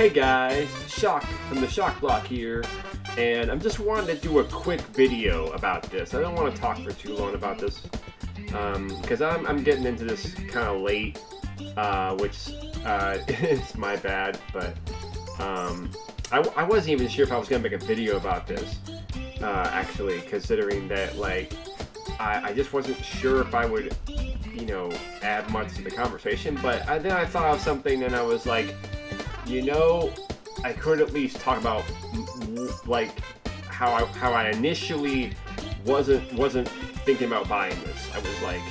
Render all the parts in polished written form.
Hey guys, Shock from the Shock Block here, and I'm just wanting to do a quick video about this. I don't want to talk for too long about this, because I'm getting into this kind of late, which is my bad, but I wasn't even sure if I was going to make a video about this, actually, considering that, like, I just wasn't sure if I would, you know, add much to the conversation, but then I thought of something and I was like, you know, I could at least talk about, like, how I initially wasn't thinking about buying this. I was like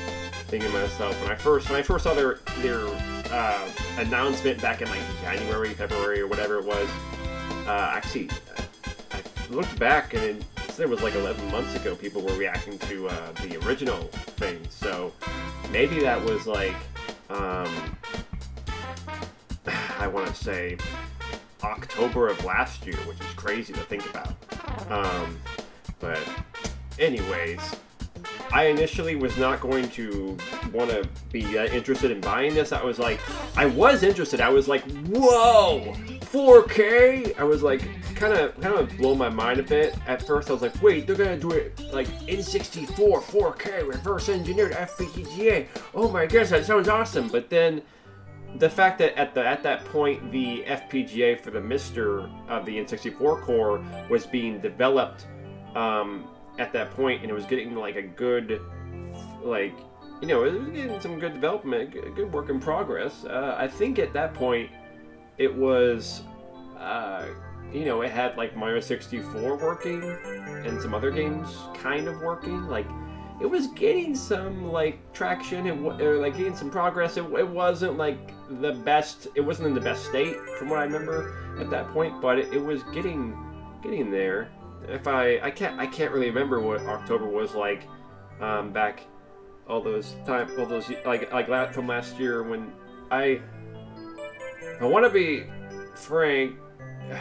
thinking to myself when I first saw their announcement back in like January, February, or whatever it was. Actually, I looked back and it was like 11 months ago. People were reacting to the original thing, so maybe that was like I want to say October of last year, which is crazy to think about. But anyways, I initially was not going to want to be interested in buying this. I was interested. I was like, whoa, 4K? I was like, kind of blow my mind a bit. At first, I was like, wait, they're gonna do it like N64, 4K, reverse engineered FPGA. Oh my gosh, that sounds awesome. But then the fact that at that point the FPGA for the MiSTer of the N64 core was being developed at that point, and it was getting like a good, like, you know, it was getting some good development, good work in progress. I think at that point it was, you know, it had like Mario 64 working and some other games kind of working. Like, it was getting some like traction and like getting some progress. It wasn't like the best. It wasn't in the best state from what I remember at that point, but it was getting there. If I can't really remember what October was like back all those like from last year when I want to be frank.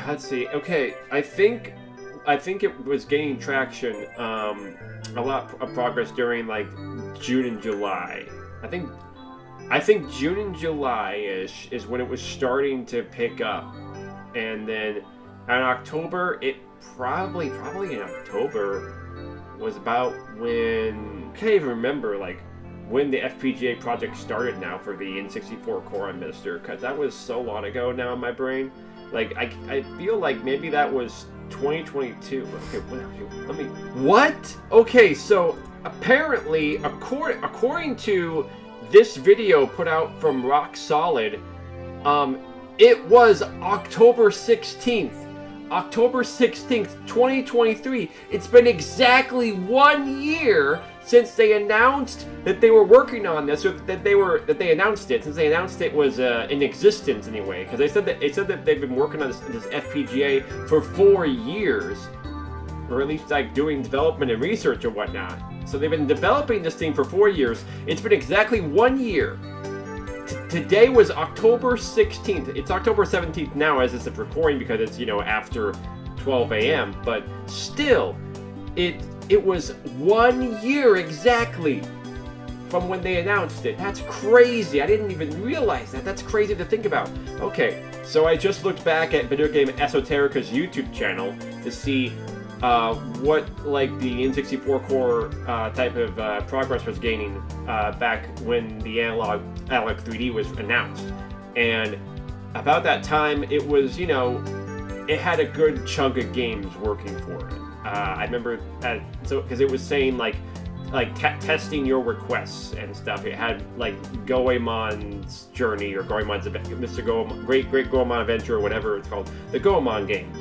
Let's see. Okay, I think it was gaining traction. A lot of progress during like June and July. I think June and July-ish is when it was starting to pick up, and then in October, it probably in October was about when, I can't even remember like when the FPGA project started now for the N64 core on MiSTer, because that was so long ago now in my brain. Like, I feel like maybe that was 2022. Okay, let me. What? Okay, so apparently, according to this video put out from Rock Solid, it was October 16th. October 16th, 2023. It's been exactly 1 year since they announced that they were working on this, or that they announced it. Since they announced it was in existence anyway, because they said that they've been working on this FPGA for 4 years, or at least like doing development and research and whatnot. So they've been developing this thing for 4 years. It's been exactly 1 year. Today was October 16th. It's October 17th now as it's a recording because it's, you know, after 12 a.m. But still, it was 1 year exactly from when they announced it. That's crazy. I didn't even realize that. That's crazy to think about. Okay, so I just looked back at Video Game Esoterica's YouTube channel to see what like the N64 core type of progress was gaining back when the Analogue 3D was announced. And about that time, it was, you know, it had a good chunk of games working for it. I remember because it was saying like testing your requests and stuff. It had like Goemon's Journey or Goemon's Mr. Goemon, Great Goemon Adventure or whatever it's called, the Goemon game,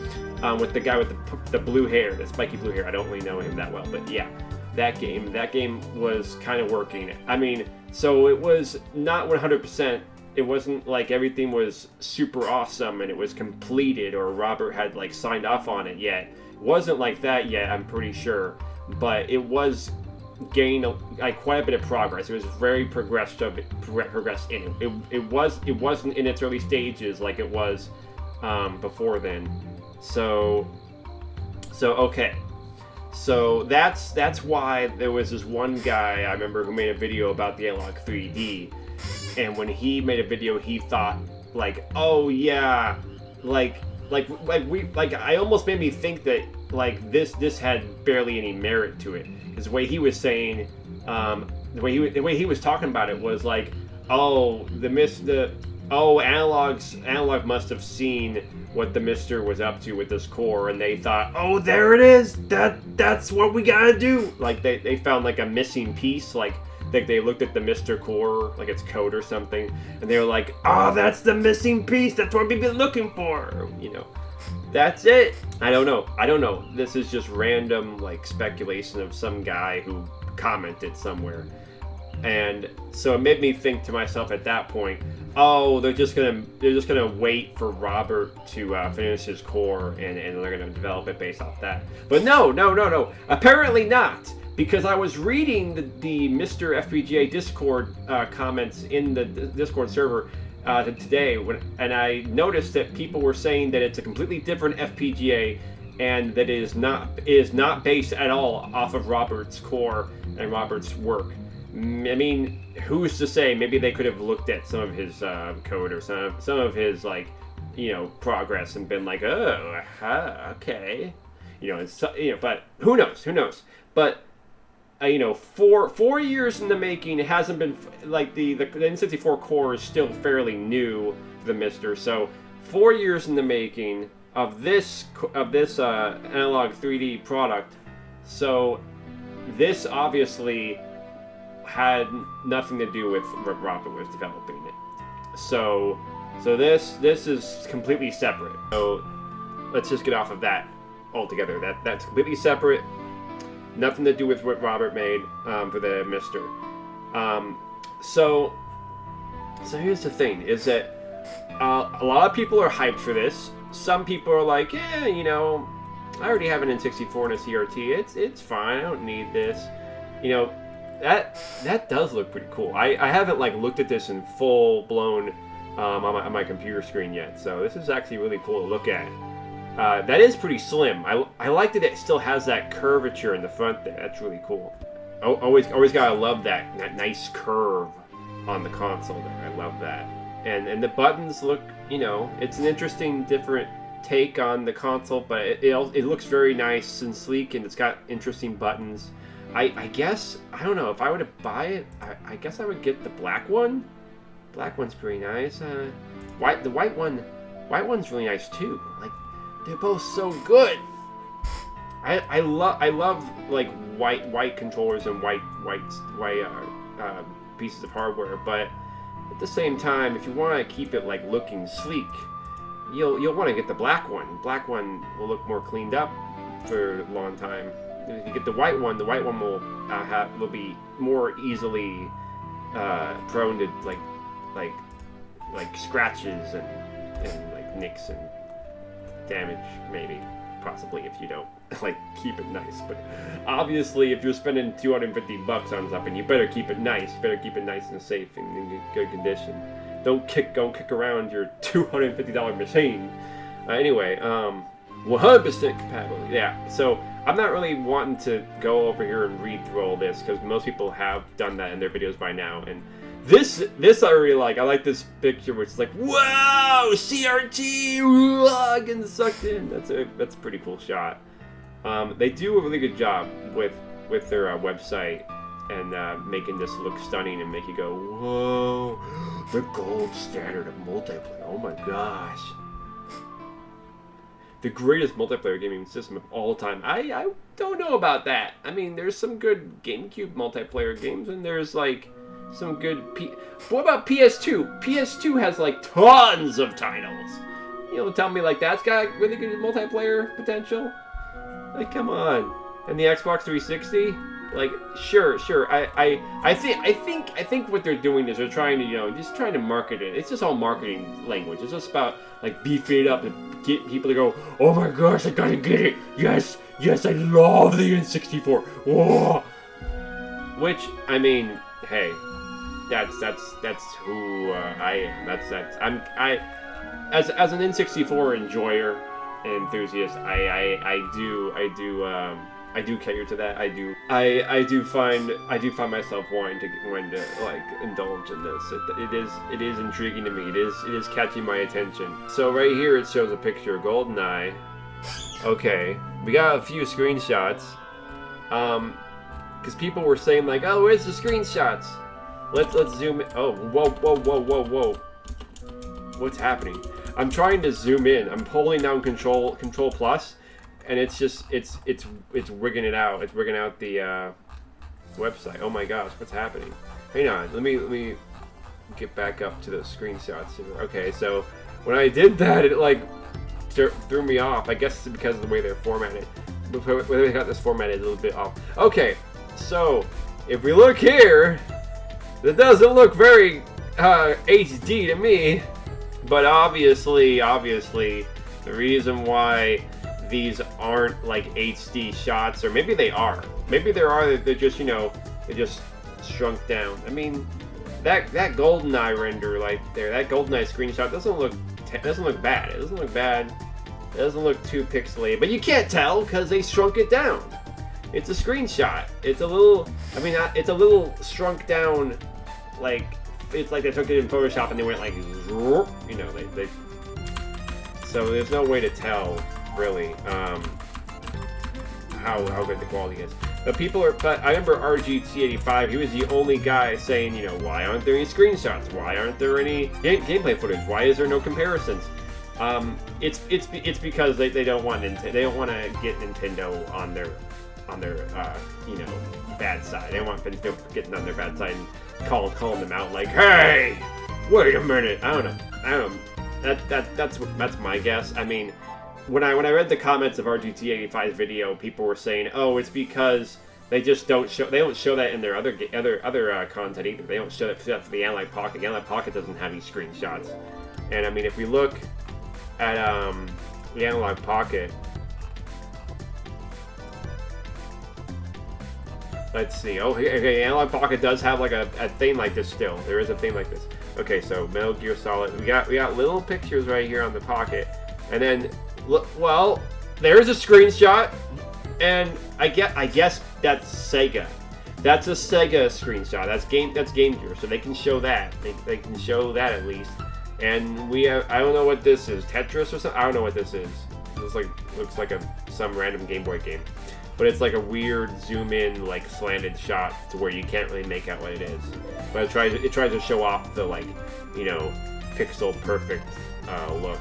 with the guy with the blue hair, the spiky blue hair. I don't really know him that well, but yeah, that game was kind of working. I mean, so it was not 100%. It wasn't like everything was super awesome and it was completed or Robert had like signed off on it yet. It wasn't like that yet, I'm pretty sure, but it was gaining like quite a bit of progress. It was very progressed in it. It wasn't in its early stages like it was before then. So okay. So that's why there was this one guy I remember who made a video about the Analogue 3D, and when he made a video, he thought like, oh yeah, I almost made me think that like this had barely any merit to it, because the way he was saying, the way he was talking about it was like, oh, Analog must have seen what the Mister was up to with this core, and they thought, oh, there it is, that's what we gotta do. Like they found like a missing piece, like they looked at the Mister core, like its code or something, and they were like, oh, that's the missing piece, that's what we've been looking for, you know. That's it. I don't know. This is just random like speculation of some guy who commented somewhere. And so it made me think to myself at that point, oh, they're just gonna wait for Robert to finish his core, and they're gonna develop it based off that. But no. Apparently not, because I was reading the Mr. FPGA Discord comments in the Discord server today, and I noticed that people were saying that it's a completely different FPGA, and that it is not based at all off of Robert's core and Robert's work. I mean, who's to say? Maybe they could have looked at some of his code or some of his like, you know, progress and been like, oh, okay, you know, but who knows? But you know, 4 years in the making, it hasn't been like the N64 core is still fairly new to the Mister. So 4 years in the making of this Analog 3D product. So this obviously had nothing to do with what Robert was developing it. So this is completely separate. So let's just get off of that altogether. That's completely separate. Nothing to do with what Robert made for the Mister. So here's the thing: is that a lot of people are hyped for this. Some people are like, yeah, you know, I already have an N64 and a CRT. It's fine. I don't need this. You know, that does look pretty cool. I haven't like looked at this in full blown on my computer screen yet. So this is actually really cool to look at. That is pretty slim. I like that it still has that curvature in the front there. That's really cool. Always gotta love that nice curve on the console there. I love that. And the buttons look, you know, it's an interesting, different take on the console, but it looks very nice and sleek, and it's got interesting buttons. I guess, I don't know, if I were to buy it, I guess I would get the black one. Black one's pretty nice. The white one's really nice too. Like, they're both so good. I love like white controllers and white pieces of hardware, but at the same time, if you want to keep it like looking sleek, you'll want to get the black one. Black one will look more cleaned up for a long time. If you get the white one will be more easily prone to like scratches and like nicks and damage, maybe, possibly, if you don't like keep it nice. But obviously, if you're spending $250 on something, you better keep it nice. You better keep it nice and safe and in good condition. Don't kick around your $250 machine. Anyway, 100% compatibility. Yeah. So I'm not really wanting to go over here and read through all this, because most people have done that in their videos by now. And this I really like. I like this picture where it's like, wow, CRT, getting sucked in. That's a pretty cool shot. They do a really good job with their website and making this look stunning and make you go, whoa, the gold standard of multiplayer. Oh my gosh. The greatest multiplayer gaming system of all time. I don't know about that. I mean, there's some good GameCube multiplayer games, and there's like some good what about PS2? PS2 has like tons of titles. You know, tell me like that's got really good multiplayer potential? Like, come on. And the Xbox 360? Like, sure. I think what they're doing is they're trying to, you know, just trying to market it. It's just all marketing language. It's just about like beefing it up and get people to go, oh my gosh, I gotta get it. Yes, I love the N64. Whoa. Which, I mean, hey, that's who I am. As an N64 enjoyer and enthusiast, I do I do cater to that. I do find myself wanting to like indulge in this. It is intriguing to me. It is catching my attention. So right here it shows a picture of GoldenEye. Okay, we got a few screenshots. Because people were saying like, oh, where's the screenshots? Let's zoom in. Oh, whoa. What's happening? I'm trying to zoom in. I'm holding down control plus, and it's wigging it out. It's wigging out the website. Oh my gosh, what's happening? Hang on, let me get back up to the screenshots here. Okay, so when I did that, it like threw me off. I guess it's because of the way they're formatted. The way they got this formatted a little bit off. Okay, so if we look here, it doesn't look very HD to me. But obviously, the reason why these aren't like HD shots, or maybe they are. Maybe they're just, you know, they just shrunk down. I mean, that GoldenEye render right there, that GoldenEye screenshot doesn't look bad. It doesn't look bad. It doesn't look too pixelated, but you can't tell because they shrunk it down. It's a screenshot. It's a little, I mean, it's a little shrunk down, like, it's like they took it in Photoshop and they went like, you know, they so there's no way to tell, really, how good the quality is. But I remember RGT85, he was the only guy saying, you know, why aren't there any screenshots? Why aren't there any gameplay footage? Why is there no comparisons? It's because they don't want to get Nintendo on their you know, bad side. They don't want Nintendo getting on their bad side and calling them out like, hey, wait a minute. I don't know. That's my guess. I mean, when I read the comments of RGT85's video, people were saying, oh, it's because they don't show that in their other content either. They don't show that for the Analogue Pocket. The Analogue Pocket doesn't have any screenshots. And I mean, if we look at the Analogue Pocket, let's see. Oh, okay. Analogue Pocket does have like a thing like this still. There is a thing like this. Okay, so Metal Gear Solid. We got little pictures right here on the Pocket, and then look. Well, there's a screenshot, and I guess that's Sega. That's a Sega screenshot. That's Game Gear, so they can show that. They can show that at least. And we have, I don't know what this is, Tetris or something. I don't know what this is. It looks like some random Game Boy game. But it's like a weird zoom in, like slanted shot to where you can't really make out what it is. But it tries to show off the, like, you know, pixel perfect look.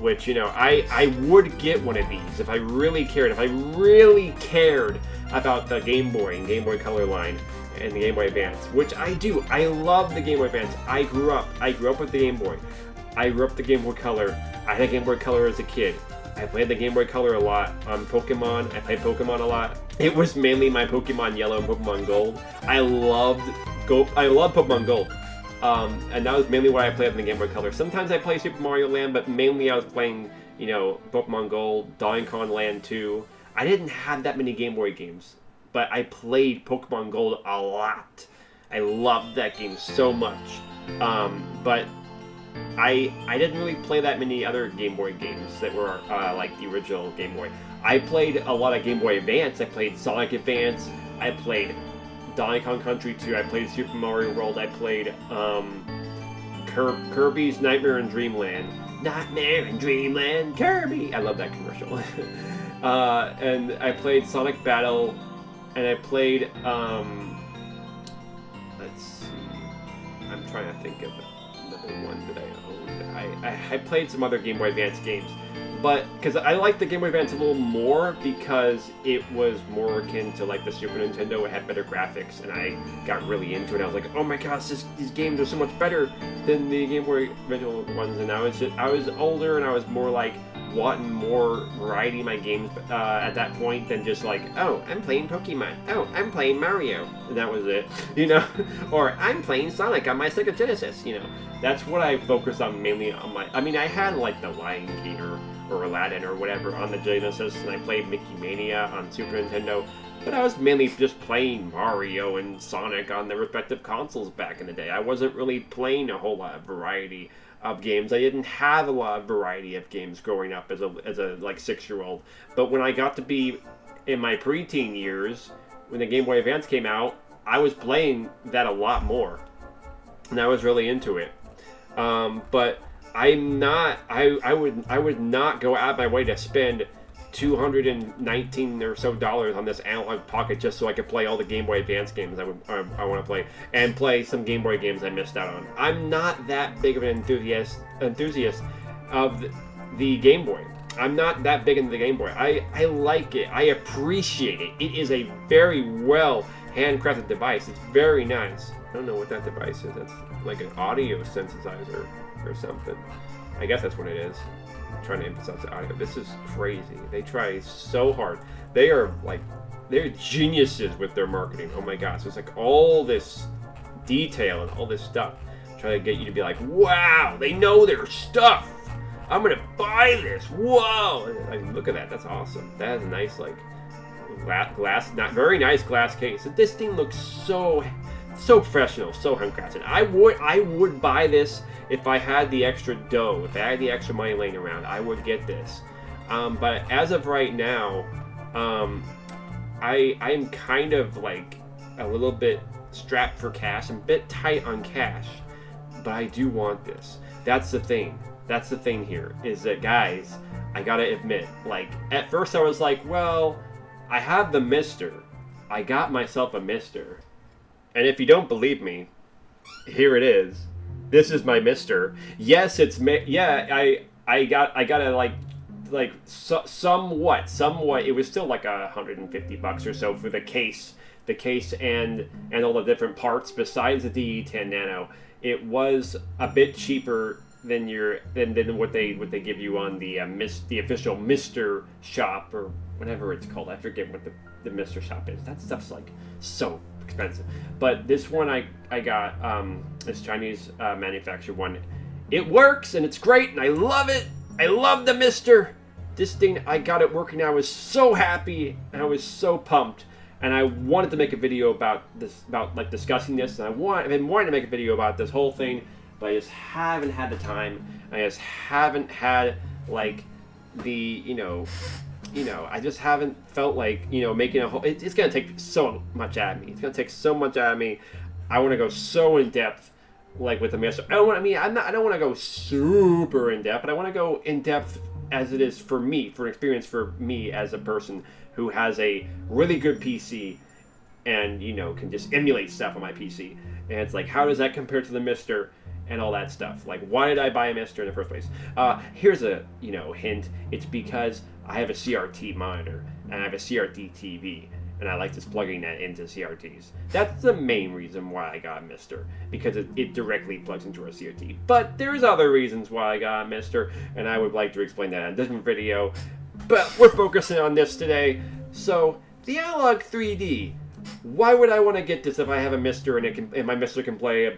Which, you know, I would get one of these if I really cared. If I really cared about the Game Boy and Game Boy Color line and the Game Boy Advance, which I do. I love the Game Boy Advance. I grew up with the Game Boy. I grew up with the Game Boy Color. I had Game Boy Color as a kid. I played the Game Boy Color a lot on Pokemon. I played Pokemon a lot. It was mainly my Pokemon Yellow and Pokemon Gold. I loved Pokemon Gold. And that was mainly what I played on the Game Boy Color. Sometimes I play Super Mario Land, but mainly I was playing, you know, Pokemon Gold, Donkey Kong Land 2. I didn't have that many Game Boy games, but I played Pokemon Gold a lot. I loved that game so much. But I didn't really play that many other Game Boy games that were like the original Game Boy. I played a lot of Game Boy Advance. I played Sonic Advance. I played Donkey Kong Country 2. I played Super Mario World. I played Kirby's Nightmare in Dreamland. Nightmare in Dreamland, Kirby! I love that commercial. And I played Sonic Battle, and I played, let's see, I'm trying to think of another one that I owned. I played some other Game Boy Advance games, but because I liked the Game Boy Advance a little more because it was more akin to like the Super Nintendo. It had better graphics, and I got really into it. I was like, oh my gosh, these games are so much better than the Game Boy original ones. And I was older, and I was more like wanting more variety in my games at that point than just like, oh, I'm playing Pokemon. Oh, I'm playing Mario. And that was it, you know? Or I'm playing Sonic on my Sega Genesis, you know? That's what I focused on mainly on my... I mean, I had like the Lion King or Aladdin or whatever on the Genesis, and I played Mickey Mania on Super Nintendo, but I was mainly just playing Mario and Sonic on their respective consoles back in the day. I wasn't really playing a whole lot of variety of games. I didn't have a lot of variety of games growing up as a like 6-year-old. But when I got to be in my preteen years, when the Game Boy Advance came out, I was playing that a lot more, and I was really into it. But I'm not. I would not go out of my way to spend $219 or so on this Analogue Pocket just so I could play all the Game Boy Advance games I want to play, and play some Game Boy games I missed out on. I'm not that big of an enthusiast of the Game Boy. I'm not that big into the Game Boy. I like it. I appreciate it. It is a very well handcrafted device. It's very nice. I don't know what that device is. That's like an audio synthesizer or something. I guess that's what it is. I'm trying to emphasize the audio. This is crazy. They try so hard. They're geniuses with their marketing. Oh my gosh. It's like all this detail and all this stuff. Trying to get you to be like, wow, they know their stuff. I'm gonna buy this. Whoa! Like, look at that. That's awesome. That is a nice, like, glass, not very nice glass case. This thing looks so professional, so handcrafted. I would buy this if I had the extra dough. If I had the extra money laying around, I would get this. But as of right now, I'm kind of like a little bit strapped for cash. I'm a bit tight on cash, but I do want this. That's the thing. That's the thing here, is that, guys, I gotta admit, like, at first I was like, well, I have the Mister. I got myself a Mister. And if you don't believe me, here it is. This is my Mister. Yes, it's I got it somewhat. It was still like $150 or so for the case and all the different parts besides the DE10 Nano. It was a bit cheaper than what they give you on the official Mister shop, or whatever it's called. I forget what the Mister shop is. That stuff's like so expensive. But this one I got, this Chinese manufactured one. It works and it's great and I love it. I love the Mister. This thing, I got it working. I was so happy and I was so pumped. And I wanted to make a video about this, about like discussing this. And I've been wanting to make a video about this whole thing, but I just haven't had the time. I just haven't had like the, I just haven't felt like, making a whole, it's going to take so much out of me. It's going to take so much out of me. I want to go so in depth, like with the Master. I don't want to go super in depth, but I want to go in depth as it is for me, for an experience for me as a person who has a really good PC and, can just emulate stuff on my PC. And it's like, how does that compare to the Mister and all that stuff? Like, why did I buy a Mister in the first place? Here's a, hint. It's because I have a CRT monitor and I have a CRT TV, and I like just plugging that into CRTs. That's the main reason why I got a Mister, because it directly plugs into a CRT. But there's other reasons why I got a Mister, and I would like to explain that in a different video. But we're focusing on this today. So, the Analogue 3D. Why would I want to get this if I have a Mister and my Mister can play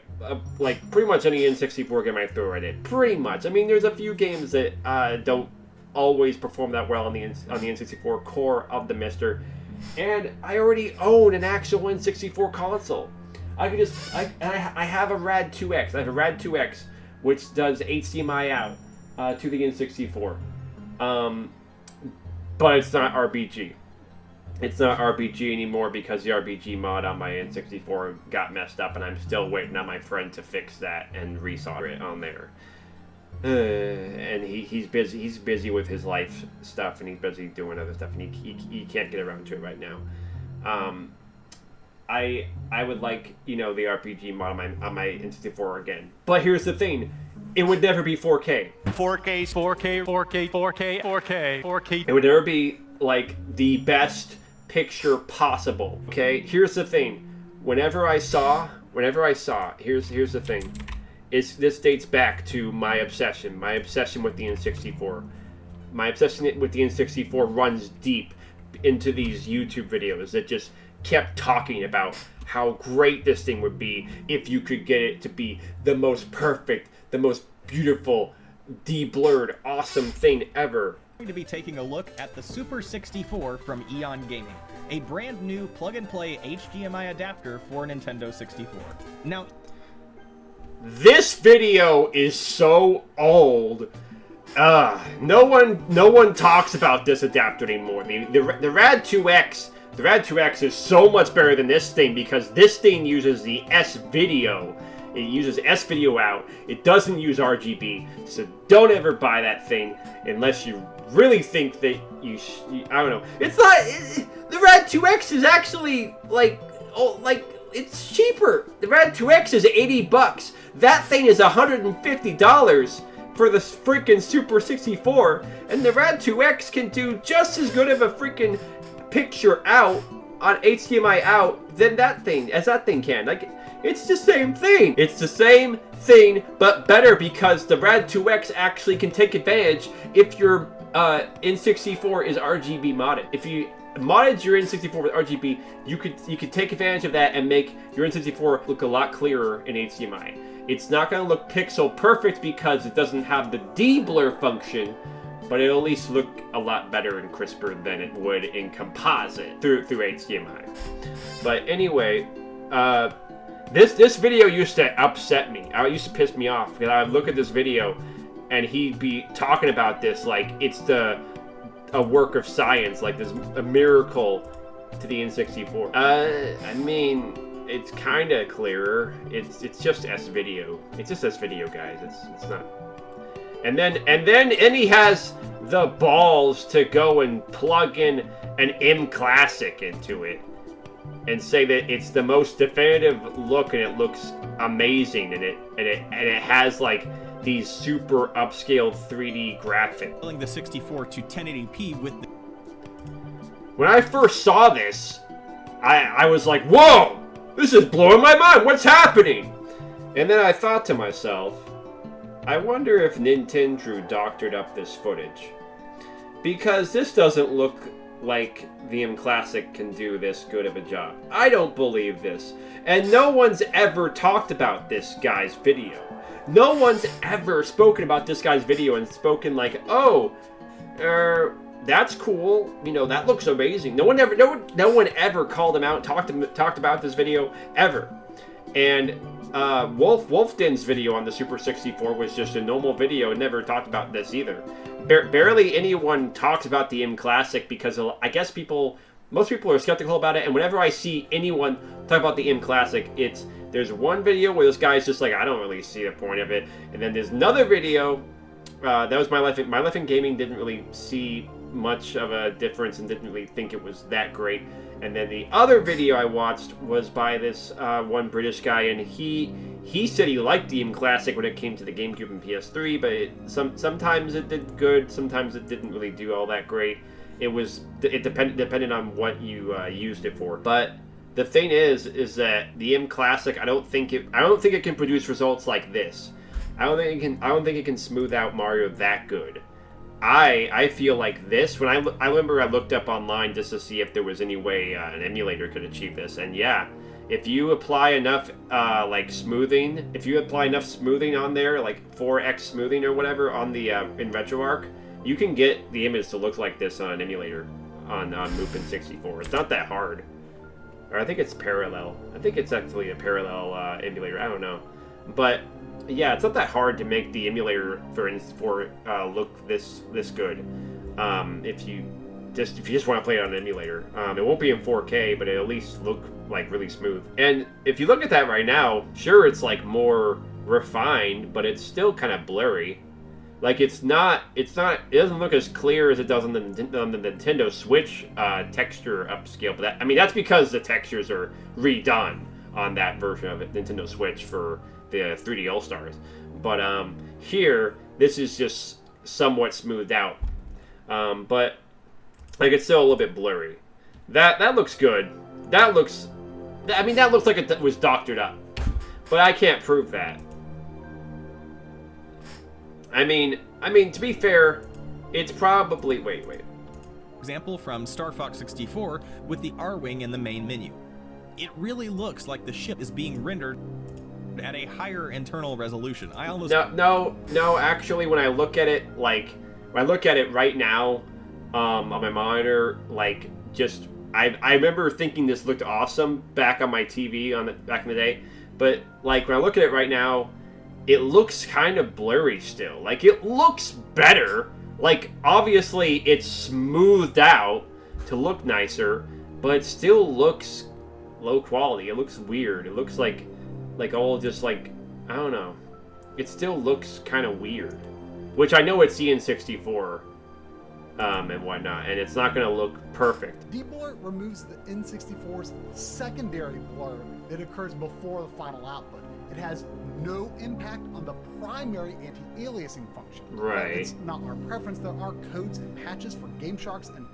like pretty much any N64 game I throw at it? Pretty much. I mean, there's a few games that don't always perform that well on the N64 core of the Mister, and I already own an actual N64 console. I could just I have a Rad 2X. I have a Rad 2X which does HDMI out to the N64, but it's not RBG. It's not RBG anymore because the RBG mod on my N64 got messed up, and I'm still waiting on my friend to fix that and resolder it on there. And he's busy. He's busy with his life stuff, and he's busy doing other stuff, and he can't get around to it right now. I would like the RPG mod on my N64 again, but here's the thing. It would never be 4K. 4K, 4K, 4K, 4K, 4K, 4K. It would never be like the best picture possible. Okay, here's the thing. Whenever I saw, here's the thing. This dates back to my obsession with the N64. My obsession with the N64 runs deep into these YouTube videos that just kept talking about how great this thing would be if you could get it to be the most perfect, the most beautiful, deblurred, awesome thing ever. Going to be taking a look at the Super 64 from Eon Gaming, a brand new plug-and-play HDMI adapter for Nintendo 64. Now, This video is so old. No one talks about this adapter anymore. The Rad 2X, the Rad 2X is so much better than this thing because this thing uses the S-Video. It uses S-Video out. It doesn't use RGB. So don't ever buy that thing unless you really think that I don't know. It's not. The Rad 2X is actually like it's cheaper. The Rad 2X is $80. That thing is $150 for the freaking Super 64, and the Rad 2X can do just as good of a freaking picture out on HDMI out than that thing can. Like, it's the same thing. It's the same thing, but better because the Rad 2X actually can take advantage if your N64 is RGB modded. If you modded your N64 with RGB, you could take advantage of that and make your N64 look a lot clearer in HDMI. It's not going to look pixel perfect because it doesn't have the Deblur function, but it'll at least look a lot better and crisper than it would in composite through HDMI. But anyway, this video used to upset me. It used to piss me off because I would look at this video and he'd be talking about this like it's a work of science, like there's a miracle to the N64. I mean, it's kind of clearer. It's just S-Video. It's just S-Video, guys. It's not. And then he has the balls to go and plug in an M Classic into it and say that it's the most definitive look and it looks amazing and it has like these super upscaled 3D graphics. Filling the 64 to 1080p with the... When I first saw this, I was like, whoa! This is blowing my mind! What's happening? And then I thought to myself, I wonder if Nintendo doctored up this footage. Because this doesn't look like the M Classic can do this good of a job. I don't believe this. And no one's ever talked about this guy's video. No one's ever spoken about this guy's video and spoken like, oh, that's cool. You know, that looks amazing. No one ever called him out, talked about this video ever. And Wolfden's video on the Super 64 was just a normal video and never talked about this either. Barely anyone talks about the M Classic because I guess most people are skeptical about it. And whenever I see anyone talk about the M Classic, there's one video where this guy's just like, I don't really see the point of it. And then there's another video, that was My Life in Gaming, didn't really see much of a difference and didn't really think it was that great. And then the other video I watched was by this one British guy, and he said he liked the M Classic when it came to the GameCube and PS3, but sometimes it did good, sometimes it didn't really do all that great. It depended on what you used it for. But the thing is that the M Classic, I don't think it can produce results like this. I don't think it can smooth out Mario that good. I feel like this, when I remember I looked up online just to see if there was any way an emulator could achieve this, and yeah, if you apply enough smoothing on there, like 4x smoothing or whatever on the in RetroArch, you can get the image to look like this on an emulator on Moop N64. It's not that hard. Or I think it's parallel. I think it's actually a parallel emulator. I don't know. But yeah, it's not that hard to make the emulator for look this good. If you just want to play it on an emulator, it won't be in 4K, but it'll at least look like really smooth. And if you look at that right now, sure, it's like more refined, but it's still kind of blurry. Like it doesn't look as clear as it does on the Nintendo Switch texture upscale. But that's because the textures are redone on that version of it, Nintendo Switch, for the 3D All-Stars. But here, this is just somewhat smoothed out. But like it's still a little bit blurry. That looks good. That looks like it was doctored up. But I can't prove that. I mean, to be fair, it's probably... Wait. Example from Star Fox 64 with the R-Wing in the main menu. It really looks like the ship is being rendered at a higher internal resolution. No, actually, when I look at it, right now, on my monitor, I remember thinking this looked awesome back on my TV back in the day, but when I look at it right now, it looks kind of blurry still. Like, it looks better. Like, obviously, it's smoothed out to look nicer, but it still looks low quality. It looks weird. It looks like all just like, I don't know. It still looks kind of weird. Which I know it's the N64 and whatnot, and it's not going to look perfect. Deblur removes the N64's secondary blur that occurs before the final output. It has no impact on the primary anti-aliasing function. Right. It's not our preference. There are codes and patches for Game Sharks and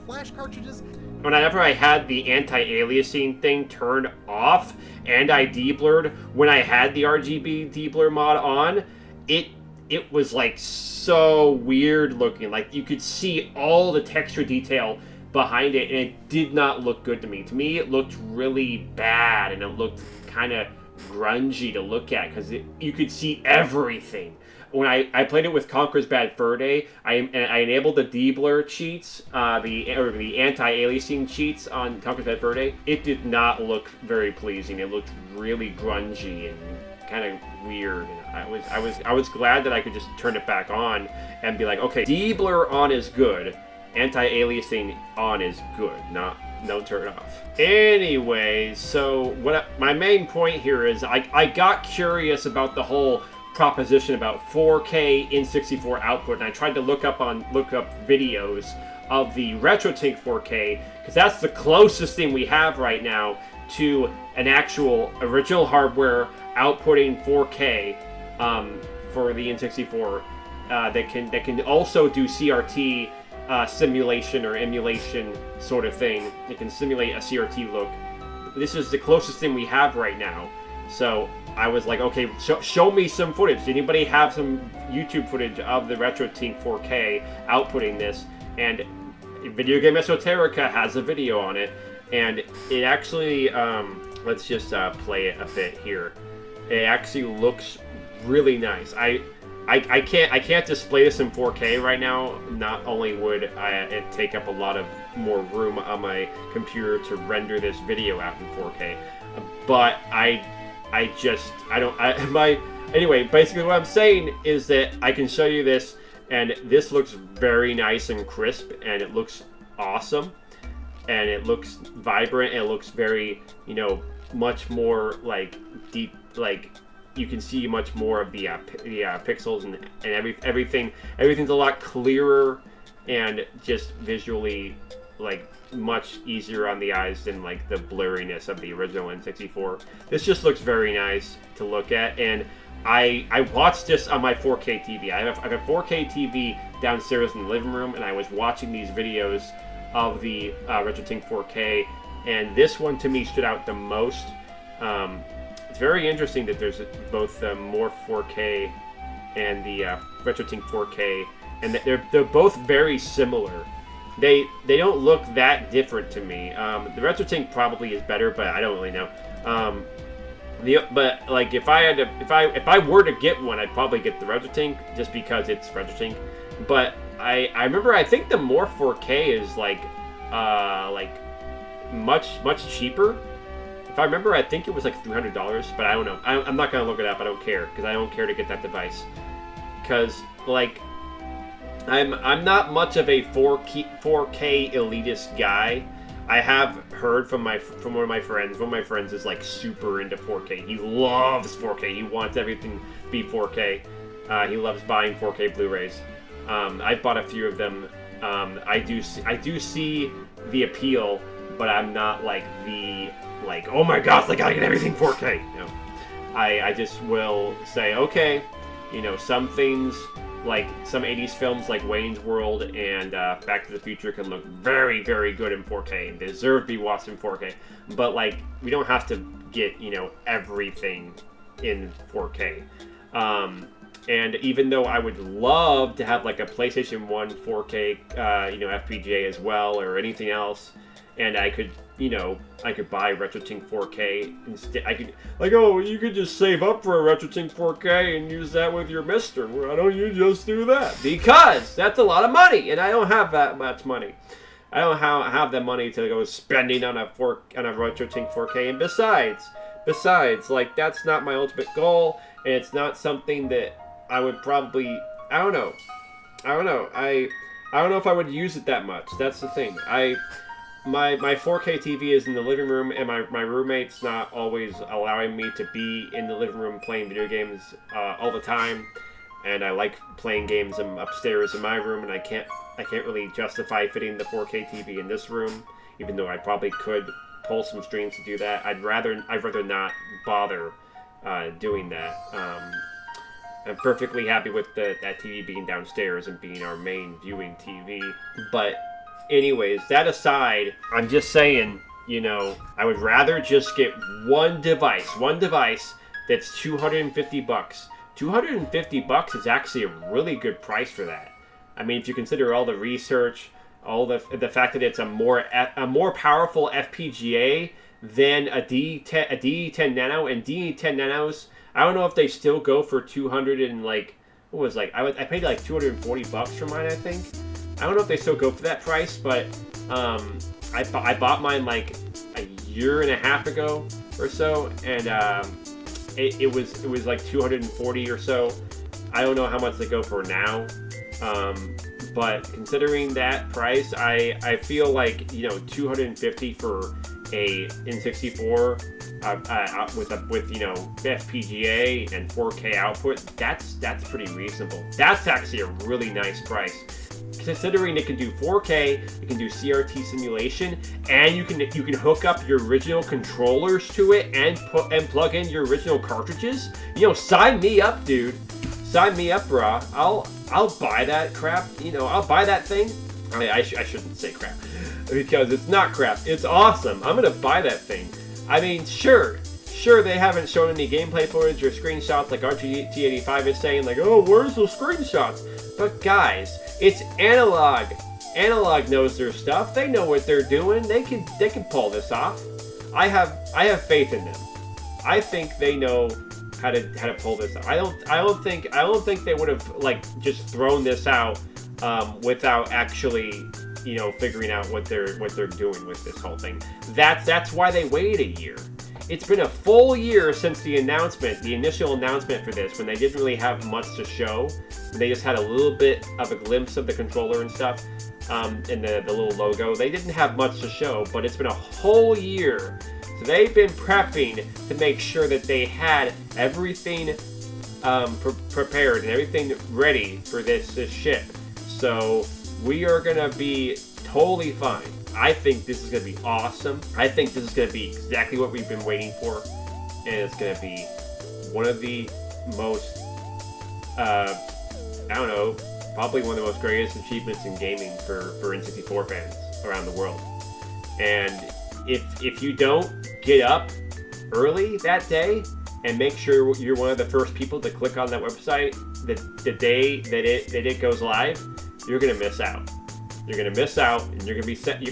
flash cartridges. Whenever I had the anti-aliasing thing turned off and I deblurred, when I had the RGB deblur mod on, it was like so weird looking. Like, you could see all the texture detail behind it, and it did not look good to me. To me, it looked really bad, and it looked kind of grungy to look at, because you could see everything. When I played it with Conker's Bad Fur Day, I enabled the deblur cheats, the anti-aliasing cheats on Conker's Bad Fur Day. It did not look very pleasing. It looked really grungy and kind of weird. And I was glad that I could just turn it back on and be like, okay, deblur on is good, anti-aliasing on is good. No, turn it off. Anyway, so my main point here is I got curious about the whole proposition about 4K N64 output, and I tried to look up videos of the RetroTink 4K, because that's the closest thing we have right now to an actual original hardware outputting 4K for the N64 that can also do CRT simulation or emulation sort of thing. It can simulate a CRT look. This is the closest thing we have right now. So I was like, okay, show me some footage. Does anybody have some YouTube footage of the RetroTink 4K outputting this? And Video Game Esoterica has a video on it, and it actually, let's just play it a bit here. It actually looks really nice. I can't display this in 4K right now. Not only would it take up a lot of more room on my computer to render this video out in 4K, but anyway, basically what I'm saying is that I can show you this, and this looks very nice and crisp, and it looks awesome, and it looks vibrant, and it looks very, much more like deep, like you can see much more of the pixels and everything's a lot clearer and just visually like much easier on the eyes than like the blurriness of the original N64. This just looks very nice to look at, and I watched this on my 4K TV. I have a 4K TV downstairs in the living room, and I was watching these videos of the RetroTink 4K, and this one to me stood out the most. It's very interesting that there's both the Morph 4K and the RetroTink 4K, and they're both very similar. They don't look that different to me. The RetroTink probably is better, but I don't really know. But like if I were to get one, I'd probably get the RetroTink just because it's RetroTink. But I remember, I think the Morph 4K is like much cheaper. If I remember, I think it was like $300, but I don't know. I'm not gonna look it up. I don't care, because I don't care to get that device. Because like I'm not much of a 4K elitist guy. I have heard from one of my friends. One of my friends is like super into 4K. He loves 4K. He wants everything to be 4K. He loves buying 4K Blu-rays. I've bought a few of them. I do see the appeal, but I'm not like oh my gosh, I gotta get everything 4K. No, I just will say, okay, some things, like some 80s films like Wayne's World and Back to the Future can look very, very good in 4K and deserve to be watched in 4K. But like, we don't have to get, everything in 4K. And even though I would love to have like a PlayStation 1 4K, FPGA as well, or anything else, and I could buy RetroTink 4K instead. I could, you could just save up for a RetroTink 4K and use that with your Mister. Why don't you just do that? Because that's a lot of money, and I don't have that much money. I don't have the money to go spending on a RetroTink 4K. And besides, like, that's not my ultimate goal. and it's not something that I would probably. I don't know. I don't know if I would use it that much. That's the thing. My 4K TV is in the living room, and my roommate's not always allowing me to be in the living room playing video games all the time. And I like playing games upstairs in my room, and I can't really justify fitting the 4K TV in this room, even though I probably could pull some strings to do that. I'd rather not bother doing that. I'm perfectly happy with that TV being downstairs and being our main viewing TV. But anyways, that aside, I'm just saying, I would rather just get one device that's $250. $250 is actually a really good price for that. I mean, if you consider all the research, all the fact that it's a more powerful FPGA than a D10 Nano, and D10 Nanos, I don't know if they still go for 200 and I paid like $240 for mine, I think. I don't know if they still go for that price, but I bought mine like a year and a half ago or so, and it was like 240 or so. I don't know how much they go for now, but considering that price, I feel like 250 for a N64 with FPGA and 4K output, that's pretty reasonable. That's actually a really nice price. Considering it can do 4K, it can do CRT simulation, and you can hook up your original controllers to it and plug in your original cartridges. Sign me up, dude. Sign me up, brah. I'll buy that crap. I'll buy that thing. I shouldn't say crap, because it's not crap. It's awesome. I'm gonna buy that thing. I mean, sure, they haven't shown any gameplay footage or screenshots like RGT85 is saying, like, oh, where's those screenshots? But guys, it's Analog. Analog knows their stuff. They know what they're doing. They can pull this off. I have faith in them. I think they know how to pull this off. I don't think they would have just thrown this out without actually figuring out what they're doing with this whole thing. That's why they waited a year. It's been a full year since the initial announcement for this, when they didn't really have much to show. They just had a little bit of a glimpse of the controller and stuff, and the little logo. They didn't have much to show, but it's been a whole year. So they've been prepping to make sure that they had everything prepared and everything ready for this ship. So we are going to be totally fine. I think this is going to be awesome. I think this is going to be exactly what we've been waiting for. And it's going to be one of the most, probably one of the most greatest achievements in gaming for N64 fans around the world. And if you don't get up early that day and make sure you're one of the first people to click on that website the day that it goes live, you're going to miss out. You're gonna miss out, and you're gonna be sorry.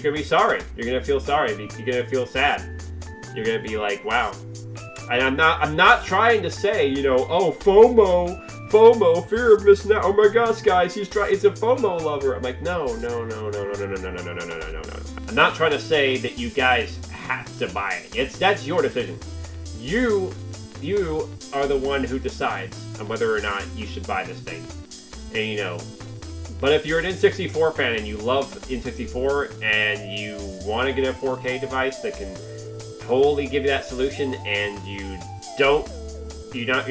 You're gonna feel sorry. You're gonna feel sad. You're gonna be like, wow. And I'm not trying to say, oh, FOMO, fear of missing out. Oh my gosh, guys, he's a FOMO lover. I'm like, no. I'm not trying to say that you guys have to buy it. That's your decision. You are the one who decides on whether or not you should buy this thing. And but if you're an N64 fan and you love N64 and you want to get a 4K device that can totally give you that solution, and you're not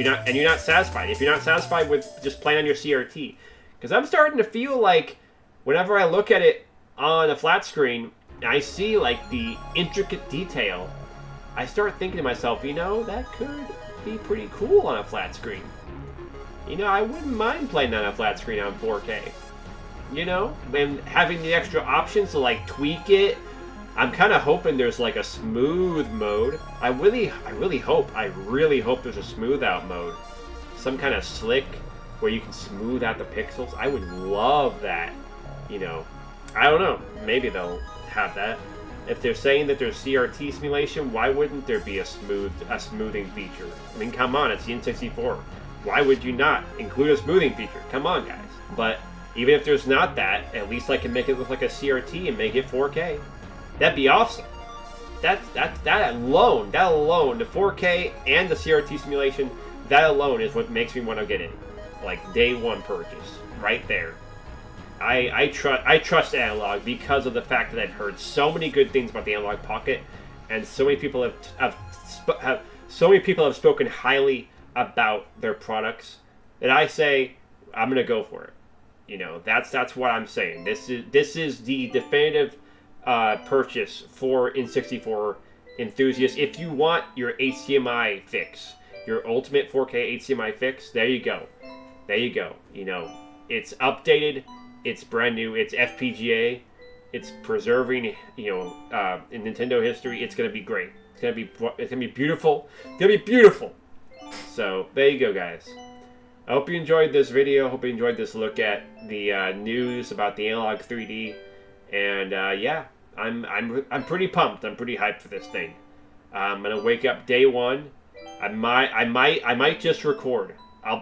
satisfied. If you're not satisfied with just playing on your CRT, because I'm starting to feel like whenever I look at it on a flat screen, I see like the intricate detail. I start thinking to myself, that could be pretty cool on a flat screen. I wouldn't mind playing on a flat screen on 4K. And having the extra options to tweak it. I'm kind of hoping there's a smooth mode. I really hope there's a smooth out mode. Some kind of slick where you can smooth out the pixels. I would love that. I don't know. Maybe they'll have that. If they're saying that there's CRT simulation, why wouldn't there be a smoothing feature? I mean, come on, it's the N64. Why would you not include a smoothing feature? Come on, guys. But even if there's not that, at least I can make it look like a CRT and make it 4K. That'd be awesome. That alone, the 4K and the CRT simulation, that alone is what makes me want to get it. Like, day one purchase, right there. I trust Analogue because of the fact that I've heard so many good things about the Analogue Pocket, and so many people have spoken highly about their products that I say I'm gonna go for it. You know, that's what I'm saying. This is the definitive purchase for N64 enthusiasts. If you want your HDMI fix, your ultimate 4K HDMI fix, there you go. There you go. You know, it's updated, it's brand new, it's FPGA, it's preserving, you know, in Nintendo history. It's gonna be great. It's gonna be beautiful. It's gonna be beautiful. So there you go, guys. I hope you enjoyed this video. Hope you enjoyed this look at the news about the Analogue 3D. And yeah, I'm pretty pumped. I'm pretty hyped for this thing. I'm gonna wake up day one. I might just record.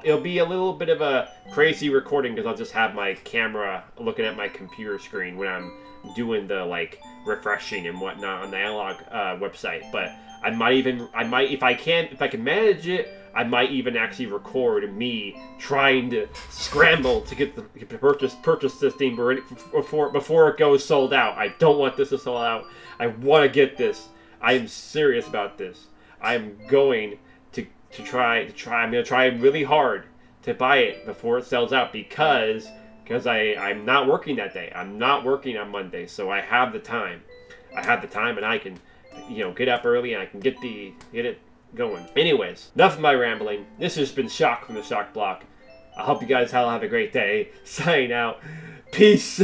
It'll be a little bit of a crazy recording because I'll just have my camera looking at my computer screen when I'm doing the like refreshing and whatnot on the Analogue website. But I might if I can manage it, I might even actually record me trying to scramble to purchase this thing before it goes sold out. I don't want this to sell out. I want to get this. I am serious about this. I am going to try. I'm going to try really hard to buy it before it sells out because I'm not working that day. I'm not working on Monday, so I have the time. And I can, you know, get up early and I can get it going. Anyways, enough of my rambling. This has been Shock from the Shock Block. I hope you guys all have a great day. Signing out. Peace.